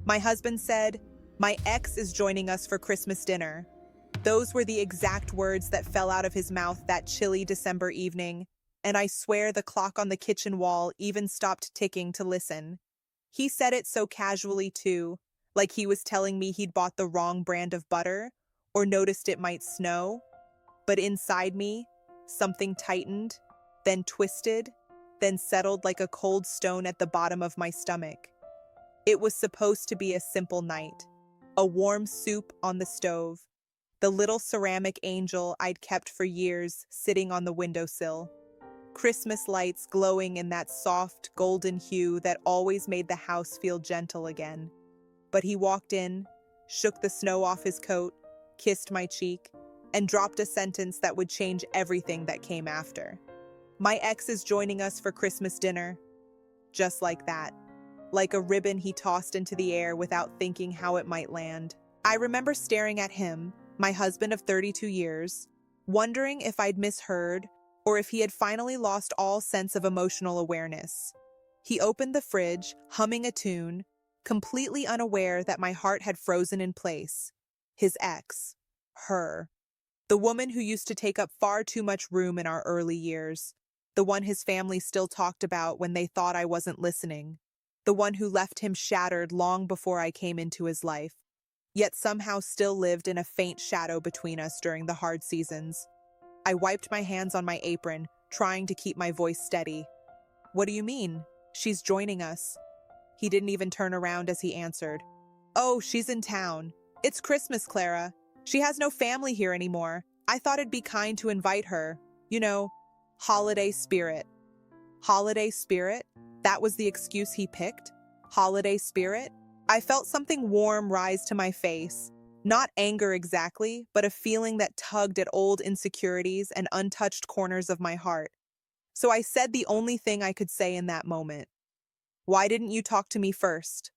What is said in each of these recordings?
My husband said, "My ex is joining us for Christmas dinner." Those were the exact words that fell out of his mouth that chilly December evening, and I swear the clock on the kitchen wall even stopped ticking to listen. He said it so casually too, like he was telling me he'd bought the wrong brand of butter or noticed it might snow. But inside me, something tightened, then twisted, then settled like a cold stone at the bottom of my stomach. It was supposed to be a simple night, a warm soup on the stove, the little ceramic angel I'd kept for years sitting on the windowsill, Christmas lights glowing in that soft, golden hue that always made the house feel gentle again. But he walked in, shook the snow off his coat, kissed my cheek, and dropped a sentence that would change everything that came after. "My ex is joining us for Christmas dinner." Just like that. Like a ribbon he tossed into the air without thinking how it might land. I remember staring at him, my husband of 32 years, wondering if I'd misheard or if he had finally lost all sense of emotional awareness. He opened the fridge, humming a tune, completely unaware that my heart had frozen in place. His ex. Her. The woman who used to take up far too much room in our early years. The one his family still talked about when they thought I wasn't listening. The one who left him shattered long before I came into his life, yet somehow still lived in a faint shadow between us during the hard seasons. I wiped my hands on my apron, trying to keep my voice steady. "What do you mean? She's joining us." He didn't even turn around as he answered. "Oh, she's in town. It's Christmas, Clara. She has no family here anymore. I thought it'd be kind to invite her. You know, holiday spirit." Holiday spirit? That was the excuse he picked? Holiday spirit? I felt something warm rise to my face. Not anger exactly, but a feeling that tugged at old insecurities and untouched corners of my heart. So I said the only thing I could say in that moment. "Why didn't you talk to me first?"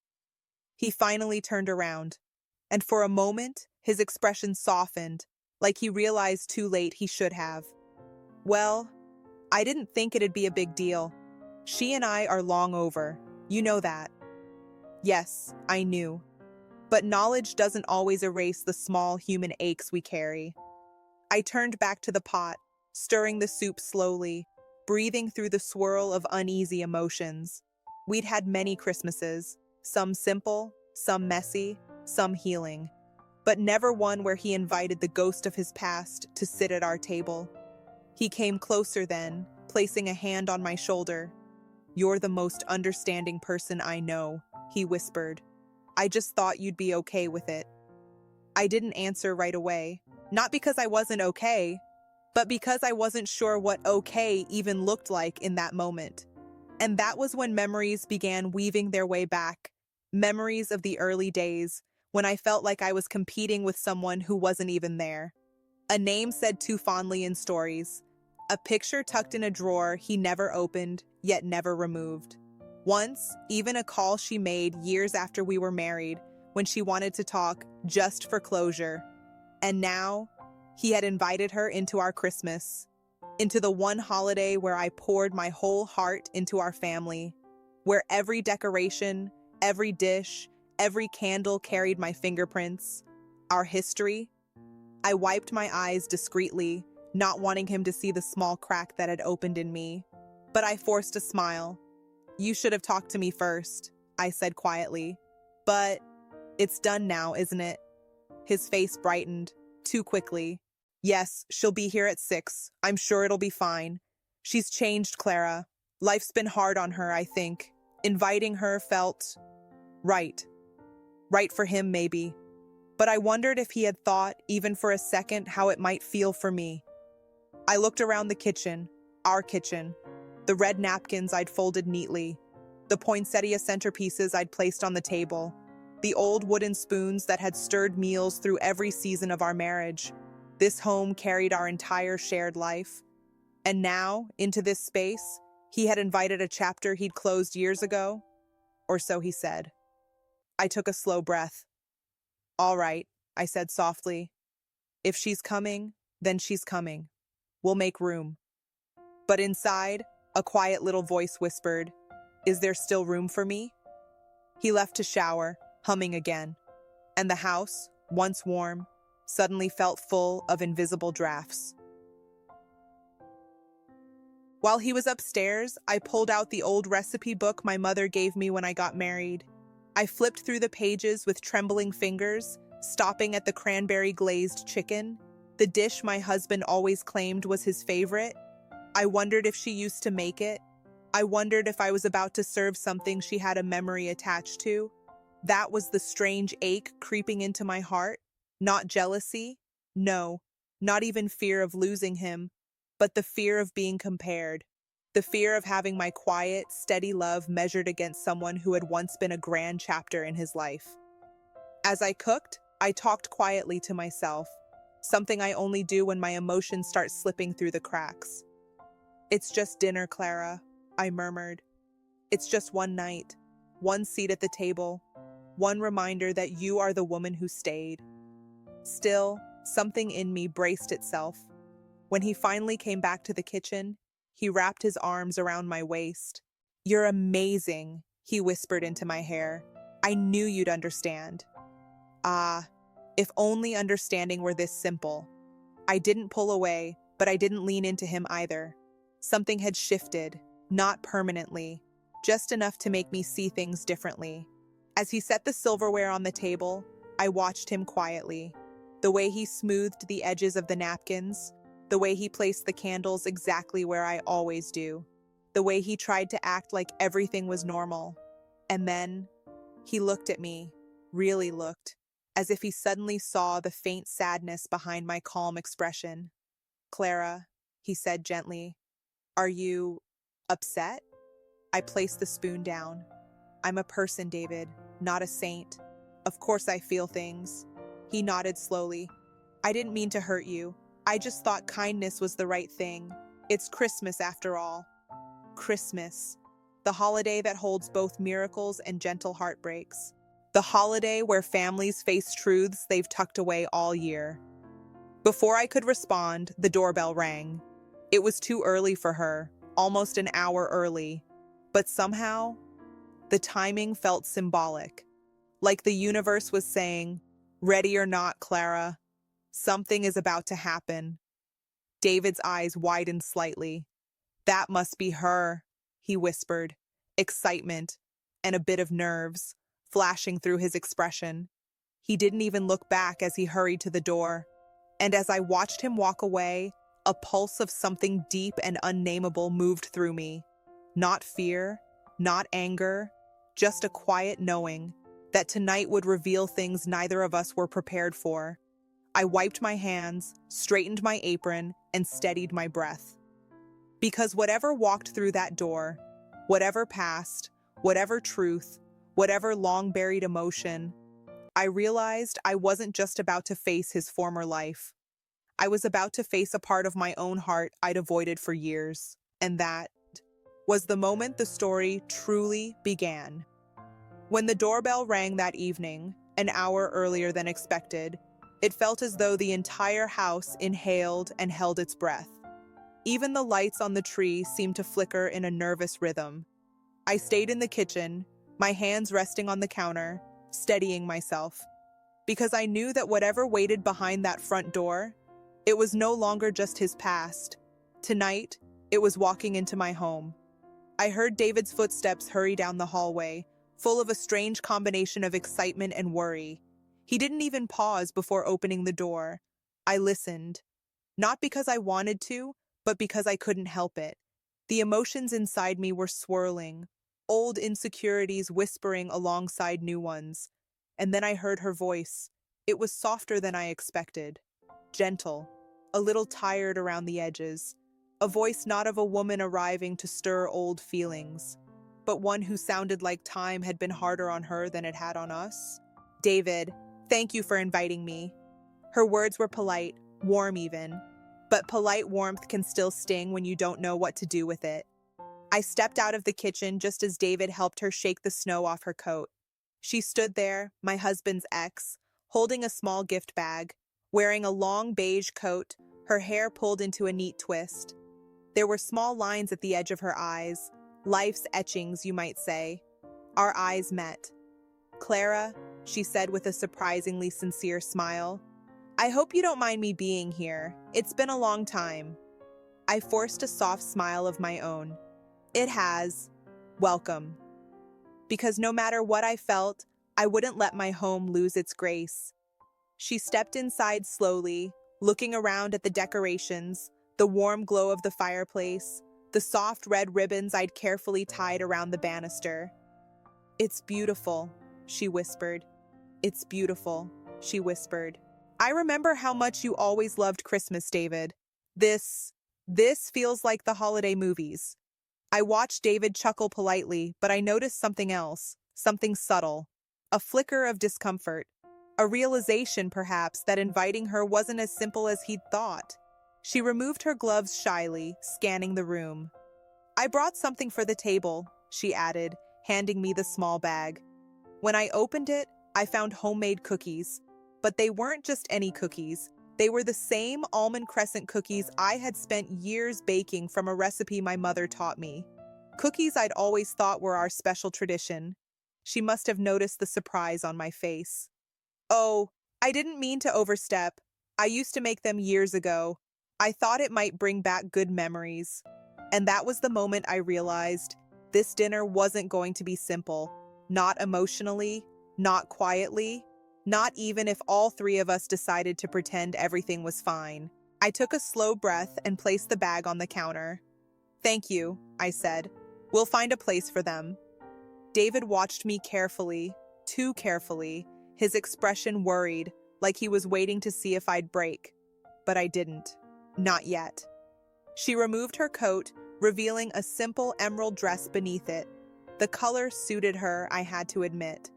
He finally turned around, and for a moment, his expression softened, like he realized too late he should have. "Well, I didn't think it'd be a big deal. She and I are long over. You know that." Yes, I knew. But knowledge doesn't always erase the small human aches we carry. I turned back to the pot, stirring the soup slowly, breathing through the swirl of uneasy emotions. We'd had many Christmases, some simple, some messy, some healing, but never one where he invited the ghost of his past to sit at our table. He came closer then, placing a hand on my shoulder. "You're the most understanding person I know," he whispered. "I just thought you'd be okay with it." I didn't answer right away, not because I wasn't okay, but because I wasn't sure what okay even looked like in that moment. And that was when memories began weaving their way back, memories of the early days, when I felt like I was competing with someone who wasn't even there. A name said too fondly in stories, a picture tucked in a drawer he never opened, yet never removed. Once, even a call she made years after we were married, when she wanted to talk just for closure. And now, he had invited her into our Christmas, into the one holiday where I poured my whole heart into our family, where every decoration, every dish, every candle carried my fingerprints, our history. I wiped my eyes discreetly, not wanting him to see the small crack that had opened in me. But I forced a smile. "You should have talked to me first," I said quietly. "But it's done now, isn't it?" His face brightened, too quickly. "Yes, she'll be here at 6. I'm sure it'll be fine. She's changed, Clara. Life's been hard on her, I think. Inviting her felt right. Right for him, maybe. But I wondered if he had thought, even for a second, how it might feel for me." I looked around the kitchen, our kitchen, the red napkins I'd folded neatly, the poinsettia centerpieces I'd placed on the table, the old wooden spoons that had stirred meals through every season of our marriage. This home carried our entire shared life. And now, into this space, he had invited a chapter he'd closed years ago, or so he said. I took a slow breath. "All right," I said softly. "If she's coming, then she's coming. We'll make room." But inside, a quiet little voice whispered, "Is there still room for me?" He left to shower, humming again, and the house, once warm, suddenly felt full of invisible drafts. While he was upstairs, I pulled out the old recipe book my mother gave me when I got married. I flipped through the pages with trembling fingers, stopping at the cranberry glazed chicken, the dish my husband always claimed was his favorite. I wondered if she used to make it. I wondered if I was about to serve something she had a memory attached to. That was the strange ache creeping into my heart. Not jealousy, no, not even fear of losing him, but the fear of being compared. The fear of having my quiet, steady love measured against someone who had once been a grand chapter in his life. As I cooked, I talked quietly to myself, something I only do when my emotions start slipping through the cracks. "It's just dinner, Clara," I murmured. "It's just one night, one seat at the table, one reminder that you are the woman who stayed." Still, something in me braced itself. When he finally came back to the kitchen, he wrapped his arms around my waist. "You're amazing," he whispered into my hair. "I knew you'd understand." Ah, if only understanding were this simple. I didn't pull away, but I didn't lean into him either. Something had shifted, not permanently, just enough to make me see things differently. As he set the silverware on the table, I watched him quietly. The way he smoothed the edges of the napkins, the way he placed the candles exactly where I always do, the way he tried to act like everything was normal. And then, he looked at me, really looked, as if he suddenly saw the faint sadness behind my calm expression. "Clara," he said gently, "are you upset?" I placed the spoon down. "I'm a person, David, not a saint. Of course I feel things." He nodded slowly. "I didn't mean to hurt you. I just thought kindness was the right thing. It's Christmas after all." Christmas, the holiday that holds both miracles and gentle heartbreaks. The holiday where families face truths they've tucked away all year. Before I could respond, the doorbell rang. It was too early for her, almost an hour early. But somehow, the timing felt symbolic. Like the universe was saying, "Ready or not, Clara, something is about to happen." David's eyes widened slightly. "That must be her," he whispered, excitement and a bit of nerves flashing through his expression. He didn't even look back as he hurried to the door. And as I watched him walk away, a pulse of something deep and unnameable moved through me. Not fear, not anger, just a quiet knowing that tonight would reveal things neither of us were prepared for. I wiped my hands, straightened my apron, and steadied my breath. Because whatever walked through that door, whatever past, whatever truth, whatever long-buried emotion, I realized I wasn't just about to face his former life. I was about to face a part of my own heart I'd avoided for years. And that was the moment the story truly began. When the doorbell rang that evening, an hour earlier than expected, it felt as though the entire house inhaled and held its breath. Even the lights on the tree seemed to flicker in a nervous rhythm. I stayed in the kitchen, my hands resting on the counter, steadying myself, because I knew that whatever waited behind that front door, it was no longer just his past. Tonight, it was walking into my home. I heard David's footsteps hurry down the hallway, full of a strange combination of excitement and worry. He didn't even pause before opening the door. I listened, not because I wanted to, but because I couldn't help it. The emotions inside me were swirling, old insecurities whispering alongside new ones. And then I heard her voice. It was softer than I expected. Gentle, a little tired around the edges. A voice not of a woman arriving to stir old feelings, but one who sounded like time had been harder on her than it had on us. "David, thank you for inviting me." Her words were polite, warm even, but polite warmth can still sting when you don't know what to do with it. I stepped out of the kitchen just as David helped her shake the snow off her coat. She stood there, my husband's ex, holding a small gift bag, wearing a long beige coat, her hair pulled into a neat twist. There were small lines at the edge of her eyes, life's etchings, you might say. Our eyes met. "Clara, she said with a surprisingly sincere smile. I hope you don't mind me being here. It's been a long time. I forced a soft smile of my own. It has. Welcome. Because no matter what I felt, I wouldn't let my home lose its grace. She stepped inside slowly, looking around at the decorations, the warm glow of the fireplace, the soft red ribbons I'd carefully tied around the banister. It's beautiful, she whispered. It's beautiful, she whispered. I remember how much you always loved Christmas, David. This feels like the holiday movies. I watched David chuckle politely, but I noticed something else, something subtle. A flicker of discomfort. A realization, perhaps, that inviting her wasn't as simple as he'd thought. She removed her gloves shyly, scanning the room. I brought something for the table, she added, handing me the small bag. When I opened it, I found homemade cookies. But they weren't just any cookies. They were the same almond crescent cookies I had spent years baking from a recipe my mother taught me. Cookies I'd always thought were our special tradition. She must have noticed the surprise on my face. Oh, I didn't mean to overstep. I used to make them years ago. I thought it might bring back good memories. And that was the moment I realized this dinner wasn't going to be simple. Not emotionally, not quietly, not even if all three of us decided to pretend everything was fine. I took a slow breath and placed the bag on the counter. Thank you, I said. We'll find a place for them. David watched me carefully, too carefully, his expression worried, like he was waiting to see if I'd break. But I didn't. Not yet. She removed her coat, revealing a simple emerald dress beneath it. The color suited her, I had to admit.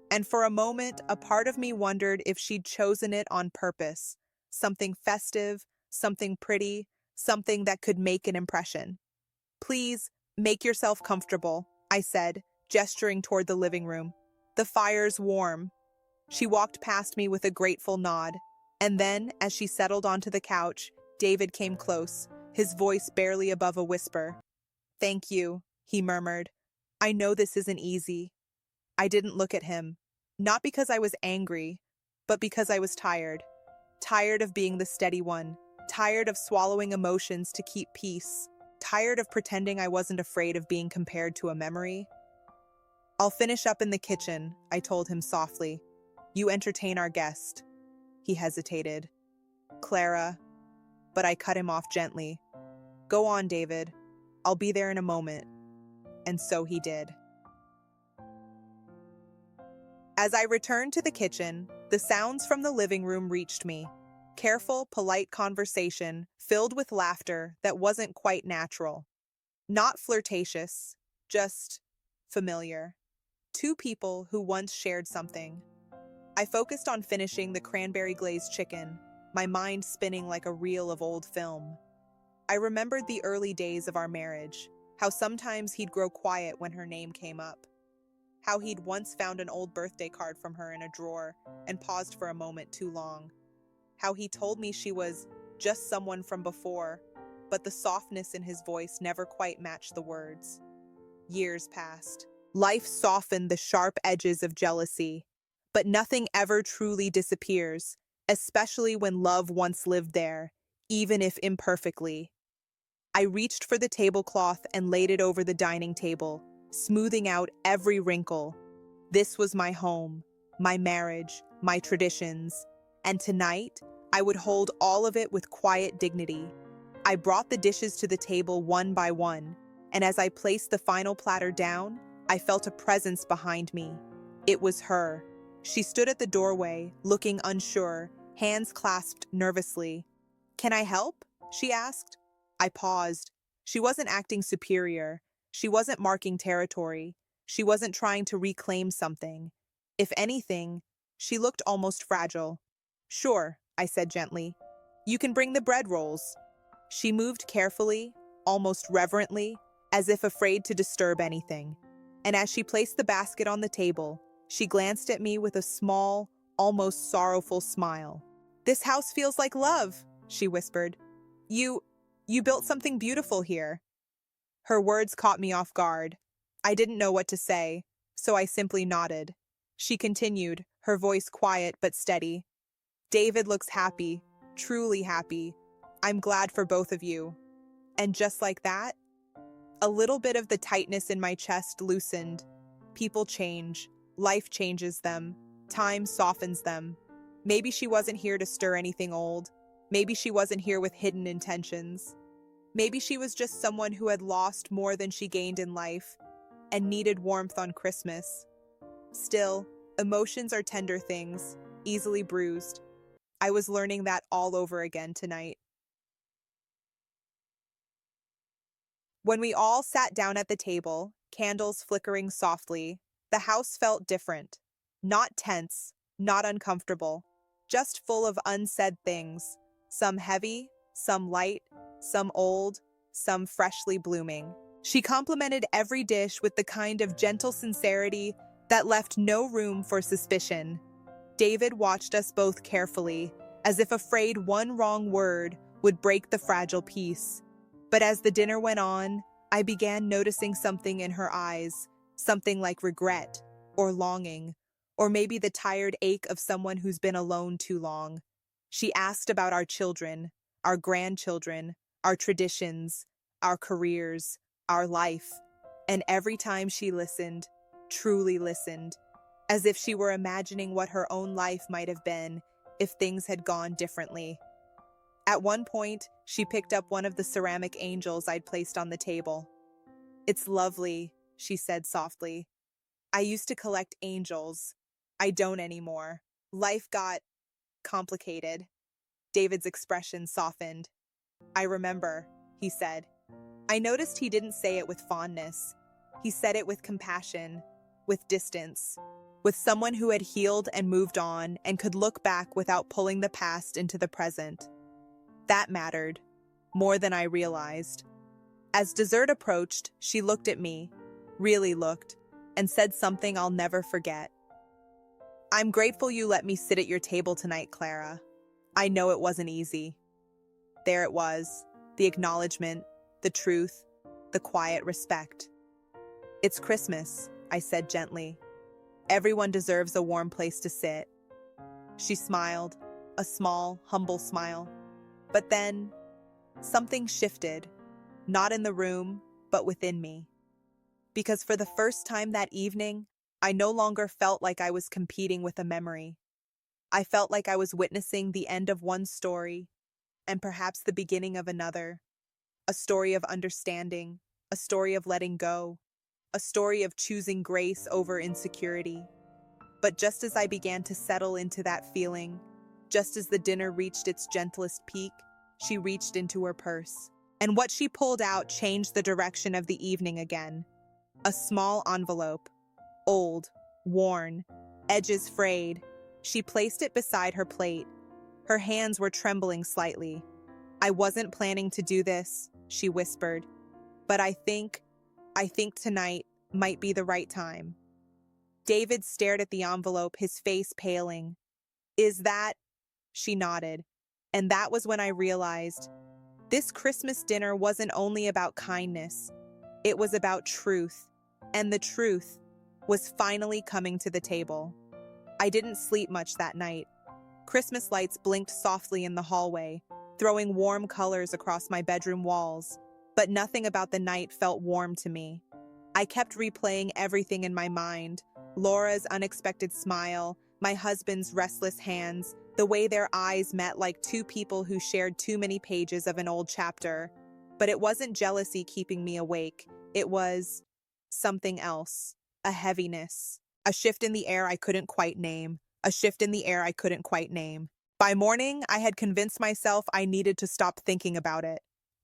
And for a moment, a part of me wondered if she'd chosen it on purpose. Something festive, something pretty, something that could make an impression. Please, make yourself comfortable, I said, gesturing toward the living room. The fire's warm. She walked past me with a grateful nod. And then, as she settled onto the couch, David came close, his voice barely above a whisper. Thank you, he murmured. I know this isn't easy. I didn't look at him. Not because I was angry, but because I was tired. Tired of being the steady one. Tired of swallowing emotions to keep peace. Tired of pretending I wasn't afraid of being compared to a memory. I'll finish up in the kitchen, I told him softly. You entertain our guest. He hesitated. Clara. But I cut him off gently. Go on, David. I'll be there in a moment. And so he did. As I returned to the kitchen, the sounds from the living room reached me. Careful, polite conversation, filled with laughter that wasn't quite natural. Not flirtatious, just familiar. Two people who once shared something. I focused on finishing the cranberry glazed chicken, my mind spinning like a reel of old film. I remembered the early days of our marriage, how sometimes he'd grow quiet when her name came up. How he'd once found an old birthday card from her in a drawer and paused for a moment too long. How he told me she was just someone from before, but the softness in his voice never quite matched the words. Years passed. Life softened the sharp edges of jealousy, but nothing ever truly disappears, especially when love once lived there, even if imperfectly. I reached for the tablecloth and laid it over the dining table, smoothing out every wrinkle. This was my home, my marriage, my traditions, and tonight I would hold all of it with quiet dignity. I brought the dishes to the table one by one, and as I placed the final platter down, I felt a presence behind me. It was her. She stood at the doorway, looking unsure, hands clasped nervously. "Can I help?" she asked. I paused. She wasn't acting superior. She wasn't marking territory. She wasn't trying to reclaim something. If anything, she looked almost fragile. "Sure," I said gently. "You can bring the bread rolls." She moved carefully, almost reverently, as if afraid to disturb anything. And as she placed the basket on the table, she glanced at me with a small, almost sorrowful smile. "This house feels like love," she whispered. You built something beautiful here." Her words caught me off guard. I didn't know what to say, so I simply nodded. She continued, her voice quiet but steady. David looks happy, truly happy. I'm glad for both of you. And just like that, a little bit of the tightness in my chest loosened. People change. Life changes them. Time softens them. Maybe she wasn't here to stir anything old. Maybe she wasn't here with hidden intentions. Maybe she was just someone who had lost more than she gained in life and needed warmth on Christmas. Still, emotions are tender things, easily bruised. I was learning that all over again tonight. When we all sat down at the table, candles flickering softly, the house felt different. Not tense, not uncomfortable, just full of unsaid things, some heavy, some light, some old, some freshly blooming. She complimented every dish with the kind of gentle sincerity that left no room for suspicion. David watched us both carefully, as if afraid one wrong word would break the fragile peace. But as the dinner went on, I began noticing something in her eyes, something like regret, or longing, or maybe the tired ache of someone who's been alone too long. She asked about our children, our grandchildren, our traditions, our careers, our life, and every time she listened, truly listened, as if she were imagining what her own life might have been if things had gone differently. At one point, she picked up one of the ceramic angels I'd placed on the table. "It's lovely," she said softly. "I used to collect angels. I don't anymore. Life got complicated." David's expression softened. "I remember," he said. I noticed he didn't say it with fondness. He said it with compassion, with distance, with someone who had healed and moved on and could look back without pulling the past into the present. That mattered, more than I realized. As dessert approached, she looked at me, really looked, and said something I'll never forget. "I'm grateful you let me sit at your table tonight, Clara. I know it wasn't easy." There it was, the acknowledgement, the truth, the quiet respect. "It's Christmas," I said gently. "Everyone deserves a warm place to sit." She smiled, a small, humble smile. But then, something shifted, not in the room, but within me. Because for the first time that evening, I no longer felt like I was competing with a memory. I felt like I was witnessing the end of one story, and perhaps the beginning of another. A story of understanding, a story of letting go, a story of choosing grace over insecurity. But just as I began to settle into that feeling, just as the dinner reached its gentlest peak, she reached into her purse. And what she pulled out changed the direction of the evening again. A small envelope, old, worn, edges frayed. She placed it beside her plate. Her hands were trembling slightly. "I wasn't planning to do this," she whispered. "But I think tonight might be the right time." David stared at the envelope, his face paling. "Is that?" She nodded. And that was when I realized this Christmas dinner wasn't only about kindness. It was about truth. And the truth was finally coming to the table. I didn't sleep much that night. Christmas lights blinked softly in the hallway, throwing warm colors across my bedroom walls. But nothing about the night felt warm to me. I kept replaying everything in my mind. Laura's unexpected smile, my husband's restless hands, the way their eyes met like two people who shared too many pages of an old chapter. But it wasn't jealousy keeping me awake. It was something else. A heaviness. A shift in the air I couldn't quite name. A shift in the air I couldn't quite name. By morning, I had convinced myself I needed to stop thinking about it.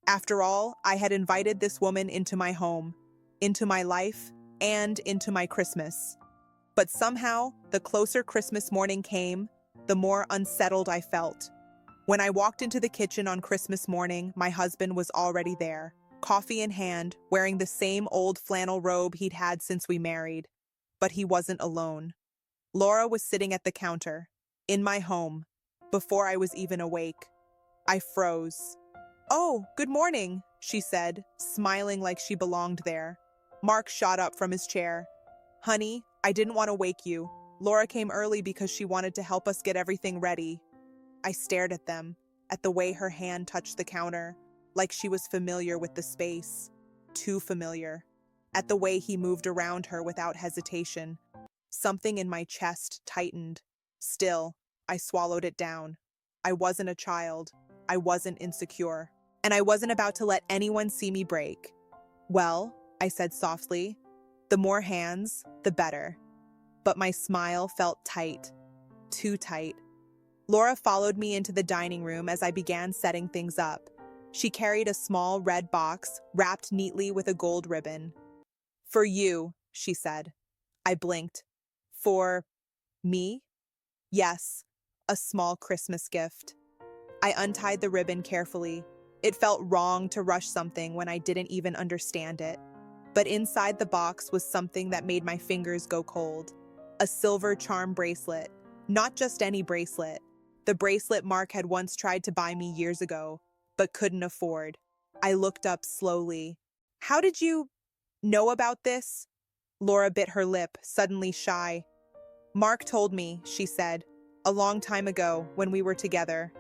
After all, I had invited this woman into my home, into my life, and into my Christmas. But somehow, the closer Christmas morning came, the more unsettled I felt. When I walked into the kitchen on Christmas morning, my husband was already there, coffee in hand, wearing the same old flannel robe he'd had since we married. But he wasn't alone. Laura was sitting at the counter, in my home, before I was even awake. I froze. "Oh, good morning," she said, smiling like she belonged there. Mark shot up from his chair. "Honey, I didn't want to wake you. Laura came early because she wanted to help us get everything ready. I stared at them, at the way her hand touched the counter, like she was familiar with the space. Too familiar. At the way he moved around her without hesitation. Something in my chest tightened. Still, I swallowed it down. I wasn't a child. I wasn't insecure. And I wasn't about to let anyone see me break. Well, I said softly, the more hands, the better. But my smile felt tight. Too tight. Laura followed me into the dining room as I began setting things up. She carried a small red box wrapped neatly with a gold ribbon. "For you," she said. I blinked. "For me?" "Yes, a small Christmas gift." I untied the ribbon carefully. It felt wrong to rush something when I didn't even understand it. But inside the box was something that made my fingers go cold. A silver charm bracelet. Not just any bracelet. The bracelet Mark had once tried to buy me years ago, but couldn't afford. I looked up slowly. "How did you know about this?" Laura bit her lip, suddenly shy. "Mark told me," she said, "a long time ago when we were together."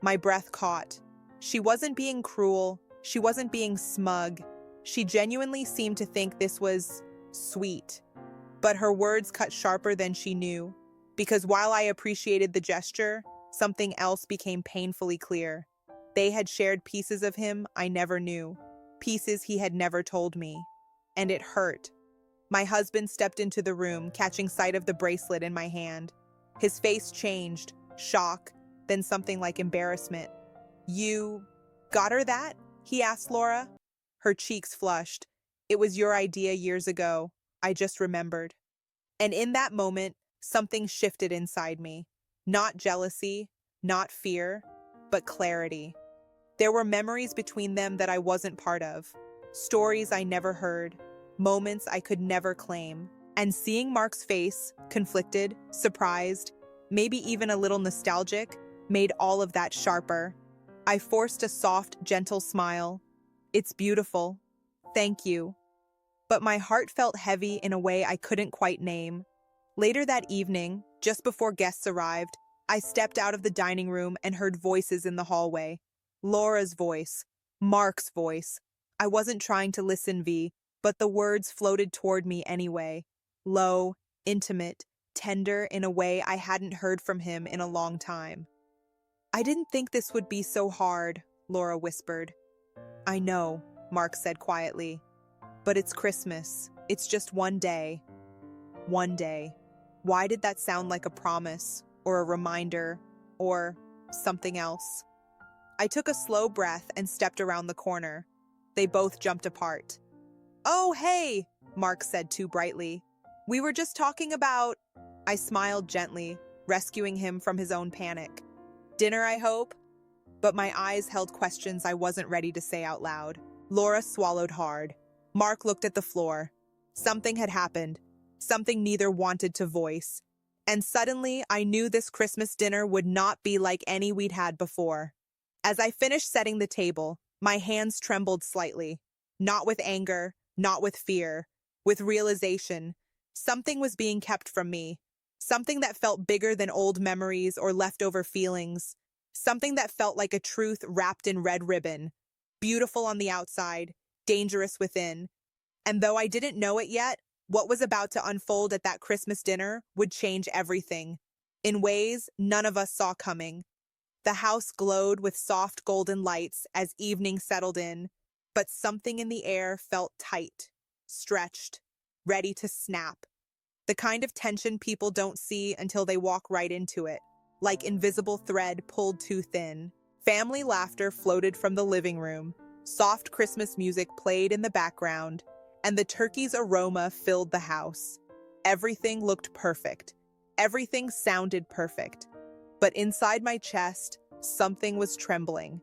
My breath caught. She wasn't being cruel. She wasn't being smug. She genuinely seemed to think this was sweet. But her words cut sharper than she knew, because while I appreciated the gesture, something else became painfully clear. They had shared pieces of him I never knew, pieces he had never told me. And it hurt. My husband stepped into the room, catching sight of the bracelet in my hand. His face changed, shock, then something like embarrassment. "You got her that?" he asked Laura. Her cheeks flushed. "It was your idea years ago. I just remembered." And in that moment, something shifted inside me. Not jealousy, not fear, but clarity. There were memories between them that I wasn't part of. Stories I never heard. Moments I could never claim. And seeing Mark's face, conflicted, surprised, maybe even a little nostalgic, made all of that sharper. I forced a soft, gentle smile. "It's beautiful. Thank you." But my heart felt heavy in a way I couldn't quite name. Later that evening, just before guests arrived, I stepped out of the dining room and heard voices in the hallway. Laura's voice. Mark's voice. I wasn't trying to listen, V, but the words floated toward me anyway. Low, intimate, tender in a way I hadn't heard from him in a long time. "I didn't think this would be so hard," Laura whispered. "I know," Mark said quietly. "But it's Christmas. It's just one day." One day. Why did that sound like a promise, or a reminder, or something else? I took a slow breath and stepped around the corner. They both jumped apart. "Oh, hey," Mark said too brightly. "We were just talking about—" I smiled gently, rescuing him from his own panic. "Dinner, I hope?" But my eyes held questions I wasn't ready to say out loud. Laura swallowed hard. Mark looked at the floor. Something had happened. Something neither wanted to voice. And suddenly, I knew this Christmas dinner would not be like any we'd had before. As I finished setting the table, my hands trembled slightly. Not with anger, not with fear, with realization. Something was being kept from me. Something that felt bigger than old memories or leftover feelings. Something that felt like a truth wrapped in red ribbon. Beautiful on the outside, dangerous within. And though I didn't know it yet, what was about to unfold at that Christmas dinner would change everything, in ways none of us saw coming. The house glowed with soft golden lights as evening settled in, but something in the air felt tight, stretched, ready to snap. The kind of tension people don't see until they walk right into it, like invisible thread pulled too thin. Family laughter floated from the living room. Soft Christmas music played in the background, and the turkey's aroma filled the house. Everything looked perfect. Everything sounded perfect. But inside my chest, something was trembling.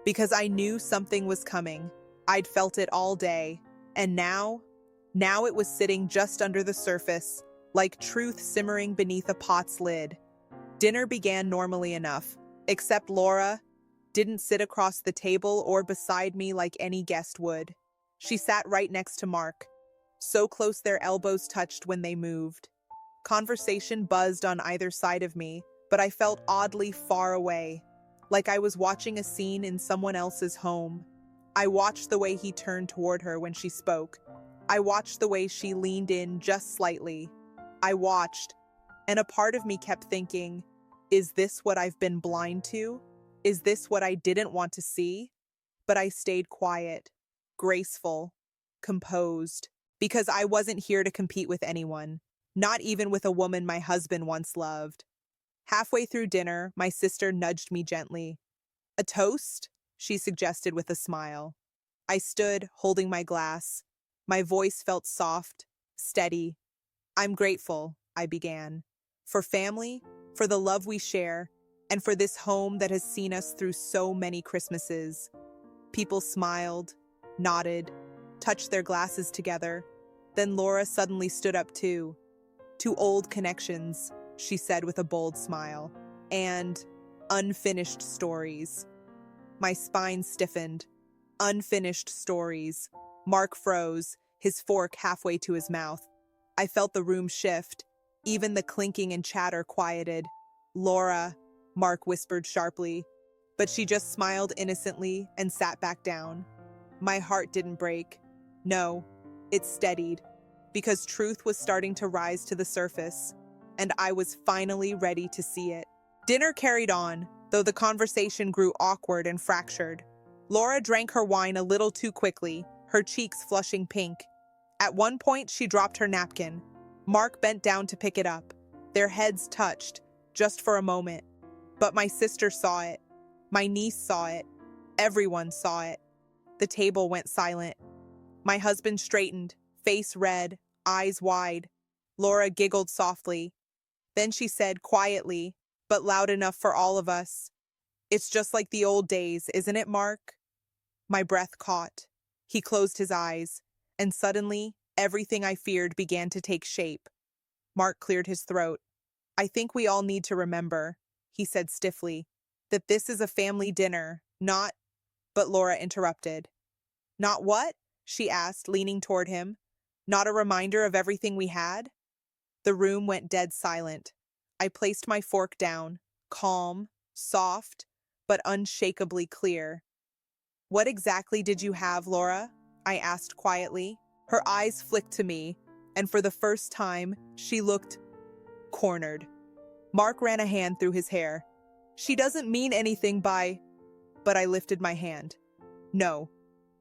Because I knew something was coming. I'd felt it all day. And now it was sitting just under the surface, like truth simmering beneath a pot's lid. Dinner began normally enough, except Laura didn't sit across the table or beside me like any guest would. She sat right next to Mark, so close their elbows touched when they moved. Conversation buzzed on either side of me, but I felt oddly far away, like I was watching a scene in someone else's home. I watched the way he turned toward her when she spoke. I watched the way she leaned in just slightly. I watched, and a part of me kept thinking, is this what I've been blind to? Is this what I didn't want to see? But I stayed quiet, graceful, composed, because I wasn't here to compete with anyone, not even with a woman my husband once loved. Halfway through dinner, my sister nudged me gently. "A toast?" she suggested with a smile. I stood, holding my glass. My voice felt soft, steady. "I'm grateful," I began, "for family, for the love we share, and for this home that has seen us through so many Christmases." People smiled, nodded, touched their glasses together. Then Laura suddenly stood up too. "To old connections," she said with a bold smile, "and unfinished stories." My spine stiffened. Unfinished stories. Mark froze, his fork halfway to his mouth. I felt the room shift. Even the clinking and chatter quieted. "Laura," Mark whispered sharply, but she just smiled innocently and sat back down. My heart didn't break. No, it steadied, because truth was starting to rise to the surface, and I was finally ready to see it. Dinner carried on, though the conversation grew awkward and fractured. Laura drank her wine a little too quickly, her cheeks flushing pink. At one point, she dropped her napkin. Mark bent down to pick it up. Their heads touched, just for a moment. But my sister saw it. My niece saw it. Everyone saw it. The table went silent. My husband straightened, face red, eyes wide. Laura giggled softly. Then she said quietly, but loud enough for all of us, "It's just like the old days, isn't it, Mark?" My breath caught. He closed his eyes, and suddenly, everything I feared began to take shape. Mark cleared his throat. "I think we all need to remember," he said stiffly, "that this is a family dinner, not—" But Laura interrupted. "Not what?" she asked, leaning toward him. "Not a reminder of everything we had?" The room went dead silent. I placed my fork down, calm, soft, but unshakably clear. "What exactly did you have, Laura?" I asked quietly. Her eyes flicked to me, and for the first time, she looked cornered. Mark ran a hand through his hair. "She doesn't mean anything by—" But I lifted my hand. "No,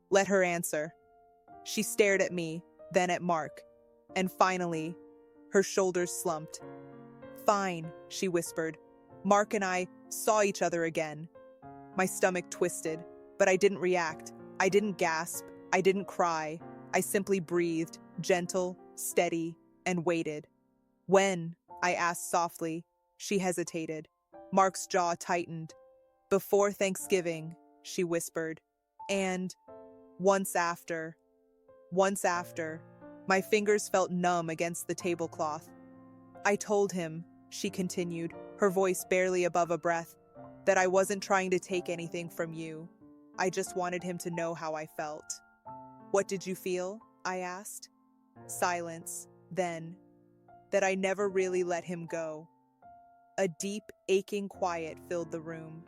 let her answer." She stared at me, then at Mark, and finally, her shoulders slumped. "Fine," she whispered. Mark and I saw each other again. My stomach twisted, but I didn't react. I didn't gasp. I didn't cry. I simply breathed, gentle, steady, and waited. "When?" I asked softly. She hesitated. Mark's jaw tightened. "Before Thanksgiving," she whispered. "And once after." Once after. My fingers felt numb against the tablecloth. "I told him," she continued, her voice barely above a breath, "that I wasn't trying to take anything from you. I just wanted him to know how I felt." "What did you feel?" I asked. Silence. Then, that I never really let him go. A deep, aching quiet filled the room.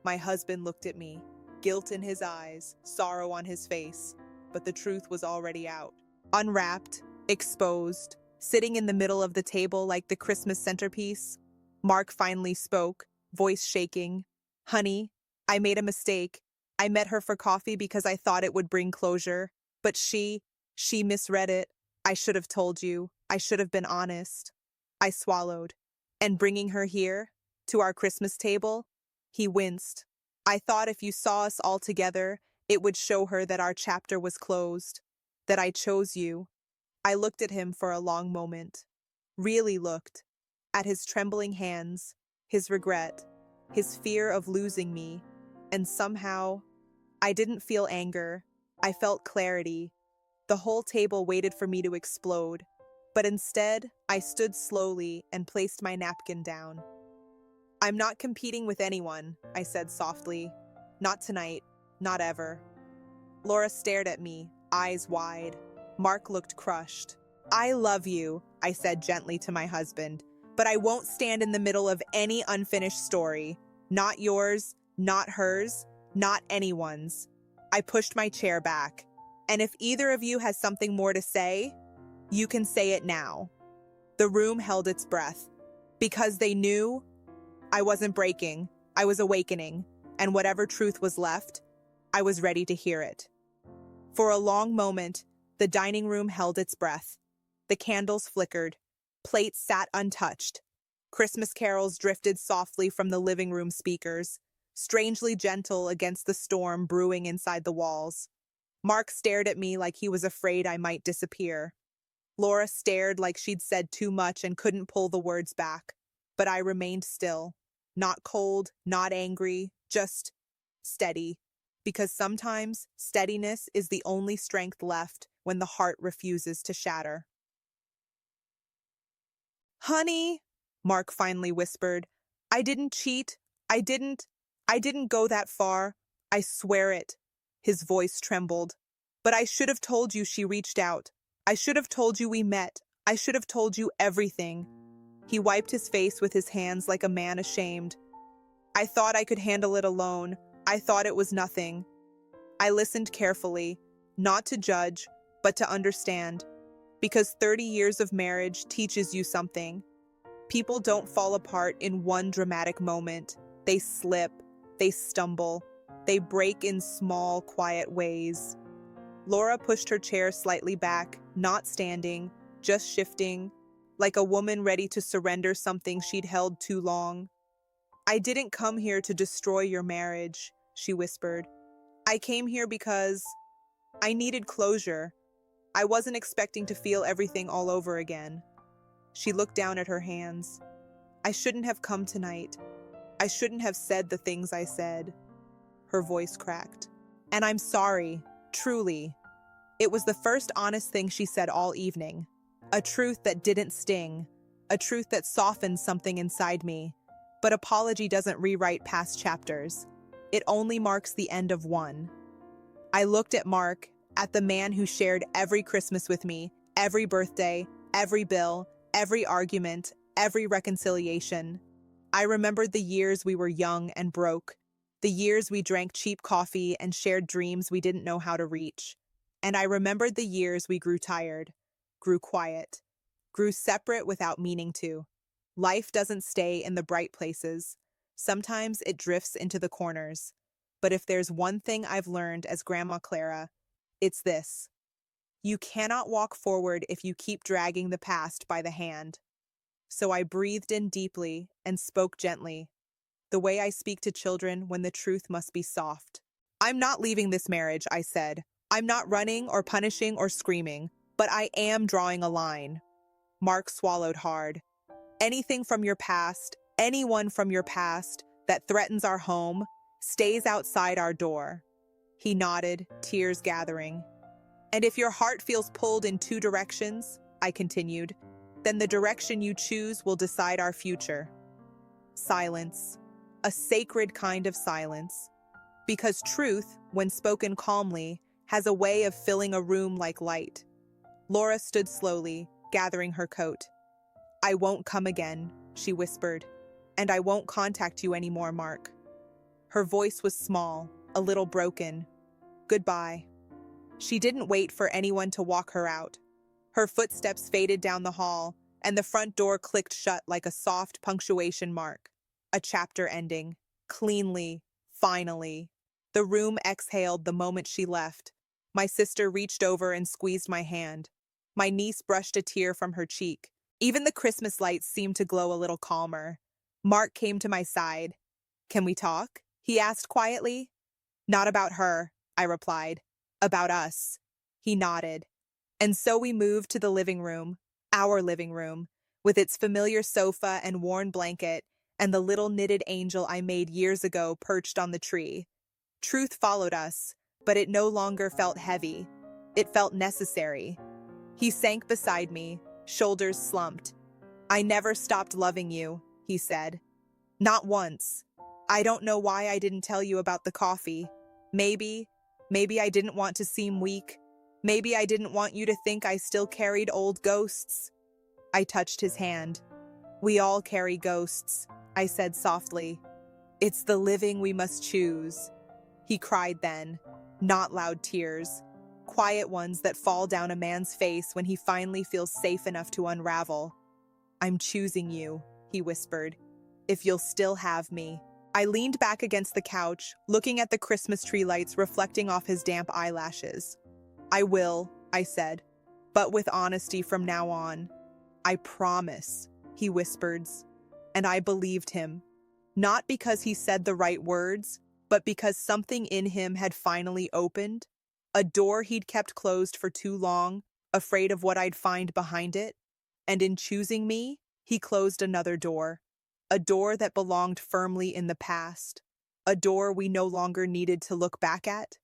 My husband looked at me, guilt in his eyes, sorrow on his face, but the truth was already out. Unwrapped, exposed, sitting in the middle of the table like the Christmas centerpiece, Mark finally spoke, voice shaking. "Honey, I made a mistake. I met her for coffee because I thought it would bring closure, but she misread it. I should have told you. I should have been honest." I swallowed. "And bringing her here, to our Christmas table?" He winced. "I thought if you saw us all together, it would show her that our chapter was closed, that I chose you." I looked at him for a long moment. Really looked. At his trembling hands, his regret, his fear of losing me, and somehow, I didn't feel anger. I felt clarity. The whole table waited for me to explode, but instead, I stood slowly and placed my napkin down. "I'm not competing with anyone," I said softly. "Not tonight, not ever." Laura stared at me, eyes wide. Mark looked crushed. "I love you," I said gently to my husband, but I won't stand in the middle of any unfinished story. Not yours, not hers, not anyone's. I pushed my chair back. And if either of you has something more to say, you can say it now. The room held its breath. Because they knew I wasn't breaking, I was awakening, and whatever truth was left, I was ready to hear it. For a long moment, the dining room held its breath. The candles flickered. Plates sat untouched. Christmas carols drifted softly from the living room speakers, strangely gentle against the storm brewing inside the walls. Mark stared at me like he was afraid I might disappear. Laura stared like she'd said too much and couldn't pull the words back. But I remained still. Not cold, not angry, just steady. Because sometimes steadiness is the only strength left when the heart refuses to shatter. "Honey," Mark finally whispered, "I didn't cheat. I didn't go that far. I swear it." His voice trembled. "But I should have told you she reached out. I should have told you we met. I should have told you everything." He wiped his face with his hands like a man ashamed. "I thought I could handle it alone. I thought it was nothing." I listened carefully, not to judge, but to understand. Because 30 years of marriage teaches you something. People don't fall apart in one dramatic moment. They slip, they stumble, they break in small, quiet ways. Laura pushed her chair slightly back, not standing, just shifting, like a woman ready to surrender something she'd held too long. "I didn't come here to destroy your marriage," she whispered. "I came here because I needed closure. I wasn't expecting to feel everything all over again." She looked down at her hands. "I shouldn't have come tonight. I shouldn't have said the things I said." Her voice cracked. "And I'm sorry, truly." It was the first honest thing she said all evening. A truth that didn't sting. A truth that softened something inside me. But apology doesn't rewrite past chapters. It only marks the end of one. I looked at Mark, at the man who shared every Christmas with me, every birthday, every bill, every argument, every reconciliation. I remembered the years we were young and broke, the years we drank cheap coffee and shared dreams we didn't know how to reach. And I remembered the years we grew tired, grew quiet, grew separate without meaning to. Life doesn't stay in the bright places. Sometimes it drifts into the corners. But if there's one thing I've learned as Grandma Clara, it's this. You cannot walk forward if you keep dragging the past by the hand. So I breathed in deeply and spoke gently, the way I speak to children when the truth must be soft. "I'm not leaving this marriage," I said. "I'm not running or punishing or screaming, but I am drawing a line." Mark swallowed hard. "Anything from your past, anyone from your past that threatens our home, stays outside our door." He nodded, tears gathering. "And if your heart feels pulled in two directions," I continued, "then the direction you choose will decide our future." Silence. A sacred kind of silence. Because truth, when spoken calmly, has a way of filling a room like light. Laura stood slowly, gathering her coat. "I won't come again," she whispered. "And I won't contact you anymore, Mark." Her voice was small, a little broken. "Goodbye." She didn't wait for anyone to walk her out. Her footsteps faded down the hall, and the front door clicked shut like a soft punctuation mark. A chapter ending. Cleanly. Finally. The room exhaled the moment she left. My sister reached over and squeezed my hand. My niece brushed a tear from her cheek. Even the Christmas lights seemed to glow a little calmer. Mark came to my side. "Can we talk?" he asked quietly. "Not about her," I replied. "About us." He nodded. And so we moved to the living room, our living room, with its familiar sofa and worn blanket, and the little knitted angel I made years ago perched on the tree. Truth followed us, but it no longer felt heavy. It felt necessary. He sank beside me, shoulders slumped. "I never stopped loving you," he said. "Not once. I don't know why I didn't tell you about the coffee. Maybe I didn't want to seem weak. Maybe I didn't want you to think I still carried old ghosts. I touched his hand. We all carry ghosts, I said softly. It's the living we must choose. He cried then, not loud tears, quiet ones that fall down a man's face when he finally feels safe enough to unravel. I'm choosing you, he whispered, if you'll still have me. I leaned back against the couch, looking at the Christmas tree lights reflecting off his damp eyelashes. I will, I said, but with honesty from now on. I promise, he whispered, and I believed him. Not because he said the right words, but because something in him had finally opened, a door he'd kept closed for too long, afraid of what I'd find behind it. And in choosing me, he closed another door, a door that belonged firmly in the past, a door we no longer needed to look back at.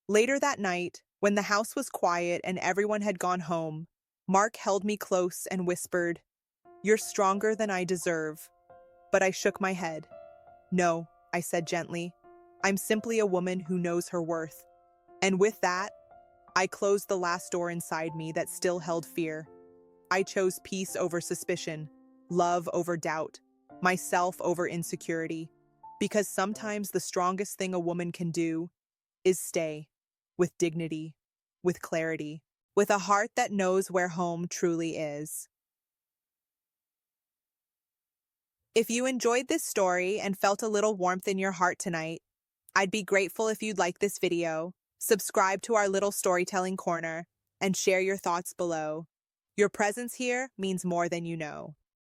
Later that night, when the house was quiet and everyone had gone home, Mark held me close and whispered, "You're stronger than I deserve." But I shook my head. "No," I said gently. "I'm simply a woman who knows her worth." And with that, I closed the last door inside me that still held fear. I chose peace over suspicion, love over doubt, myself over insecurity, because sometimes the strongest thing a woman can do is stay, with dignity, with clarity, with a heart that knows where home truly is. If you enjoyed this story and felt a little warmth in your heart tonight, I'd be grateful if you'd like this video, subscribe to our little storytelling corner, and share your thoughts below. Your presence here means more than you know.